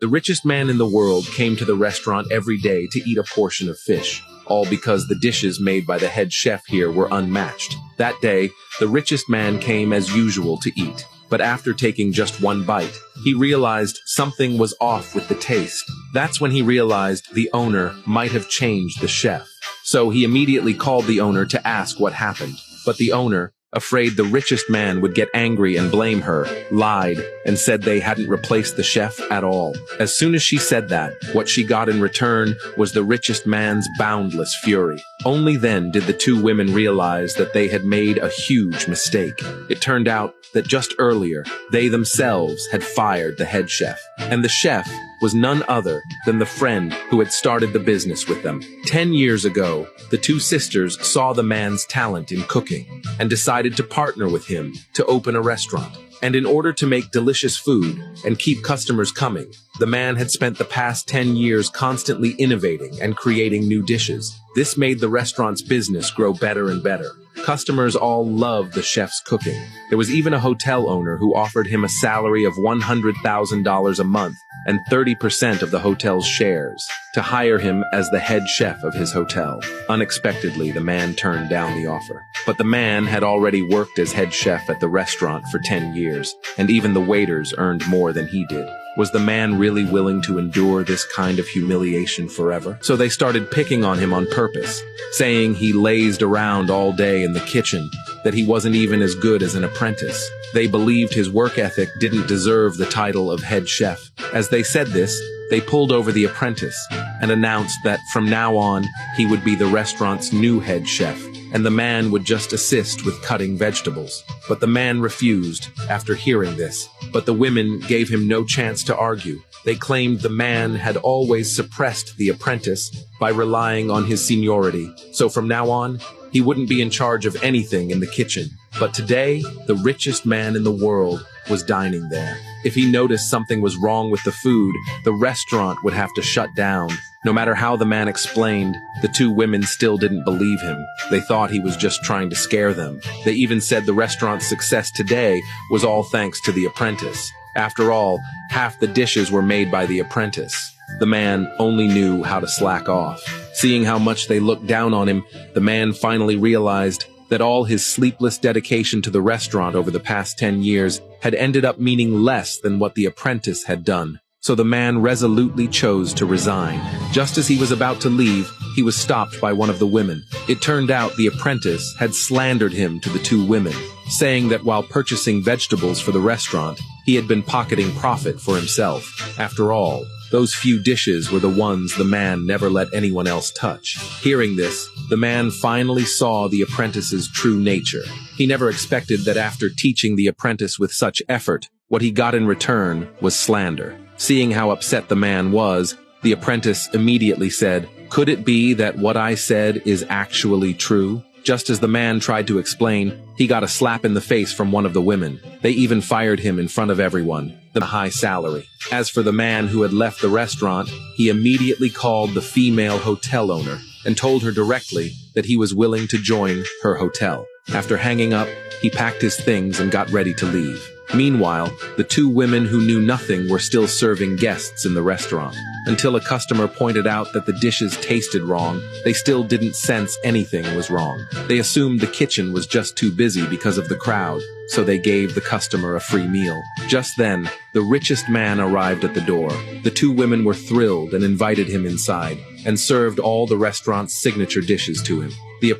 The richest man in the world came to the restaurant every day to eat a portion of fish, all because the dishes made by the head chef here were unmatched. That day, the richest man came as usual to eat, but after taking just one bite, he realized something was off with the taste. That's when he realized the owner might have changed the chef. So he immediately called the owner to ask what happened, but the owner, afraid the richest man would get angry and blame her, lied and said they hadn't replaced the chef at all. As soon as she said that, what she got in return was the richest man's boundless fury. Only then did the two women realize that they had made a huge mistake. It turned out that just earlier, they themselves had fired the head chef, and the chef was none other than the friend who had started the business with them. 10 years ago, the two sisters saw the man's talent in cooking and decided to partner with him to open a restaurant. And in order to make delicious food and keep customers coming, the man had spent the past 10 years constantly innovating and creating new dishes. This made the restaurant's business grow better and better. Customers all loved the chef's cooking. There was even a hotel owner who offered him a salary of $100,000 a month and 30% of the hotel's shares to hire him as the head chef of his hotel. Unexpectedly, the man turned down the offer. But the man had already worked as head chef at the restaurant for 10 years, and even the waiters earned more than he did. Was the man really willing to endure this kind of humiliation forever? So they started picking on him on purpose, saying he lazed around all day in the kitchen, that he wasn't even as good as an apprentice. They believed his work ethic didn't deserve the title of head chef. As they said this, they pulled over the apprentice and announced that from now on, he would be the restaurant's new head chef, and the man would just assist with cutting vegetables. But the man refused after hearing this, but the women gave him no chance to argue. They claimed the man had always suppressed the apprentice by relying on his seniority, so from now on, he wouldn't be in charge of anything in the kitchen. But today, the richest man in the world was dining there. If he noticed something was wrong with the food, the restaurant would have to shut down. No matter how the man explained, the two women still didn't believe him. They thought he was just trying to scare them. They even said the restaurant's success today was all thanks to the apprentice. After all, half the dishes were made by the apprentice. The man only knew how to slack off. Seeing how much they looked down on him, the man finally realized that all his sleepless dedication to the restaurant over the past 10 years had ended up meaning less than what the apprentice had done. So the man resolutely chose to resign. Just as he was about to leave, he was stopped by one of the women. It turned out the apprentice had slandered him to the two women, saying that while purchasing vegetables for the restaurant, he had been pocketing profit for himself. After all, those few dishes were the ones the man never let anyone else touch. Hearing this, the man finally saw the apprentice's true nature. He never expected that after teaching the apprentice with such effort, what he got in return was slander. Seeing how upset the man was, the apprentice immediately said, "Could it be that what I said is actually true?" Just as the man tried to explain, he got a slap in the face from one of the women. They even fired him in front of everyone, the high salary. As for the man who had left the restaurant, he immediately called the female hotel owner and told her directly that he was willing to join her hotel. After hanging up, he packed his things and got ready to leave. Meanwhile, the two women who knew nothing were still serving guests in the restaurant. Until a customer pointed out that the dishes tasted wrong, they still didn't sense anything was wrong. They assumed the kitchen was just too busy because of the crowd, so they gave the customer a free meal. Just then, the richest man arrived at the door. The two women were thrilled and invited him inside, and served all the restaurant's signature dishes to him.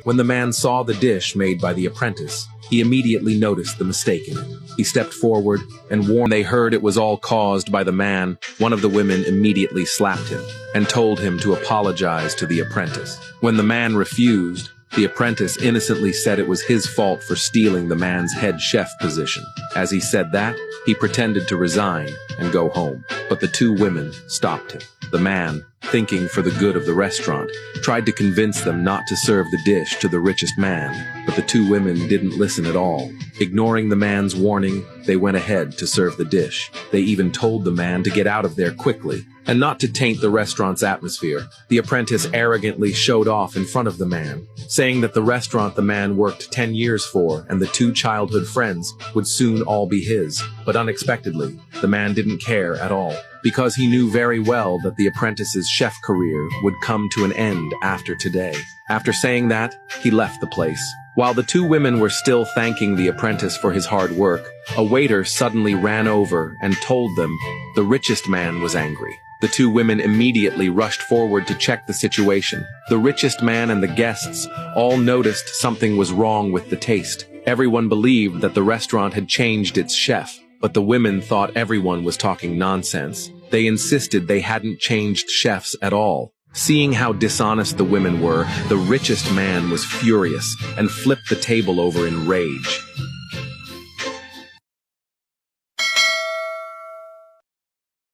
When the man saw the dish made by the apprentice, he immediately noticed the mistake in it. He stepped forward and warned. They heard it was all caused by the man. One of the women immediately slapped him and told him to apologize to the apprentice. When the man refused, the apprentice innocently said it was his fault for stealing the man's head chef position. As he said that, he pretended to resign and go home. But the two women stopped him. The man, thinking for the good of the restaurant, tried to convince them not to serve the dish to the richest man, but the two women didn't listen at all. Ignoring the man's warning, they went ahead to serve the dish. They even told the man to get out of there quickly, and not to taint the restaurant's atmosphere. The apprentice arrogantly showed off in front of the man, saying that the restaurant the man worked 10 years for and the two childhood friends would soon all be his. But unexpectedly, the man didn't care at all. because he knew very well that the apprentice's chef career would come to an end after today. After saying that, he left the place. While the two women were still thanking the apprentice for his hard work, a waiter suddenly ran over and told them the richest man was angry. The two women immediately rushed forward to check the situation. The richest man and the guests all noticed something was wrong with the taste. Everyone believed that the restaurant had changed its chef, but the women thought everyone was talking nonsense. They insisted they hadn't changed chefs at all. Seeing how dishonest the women were, the richest man was furious and flipped the table over in rage.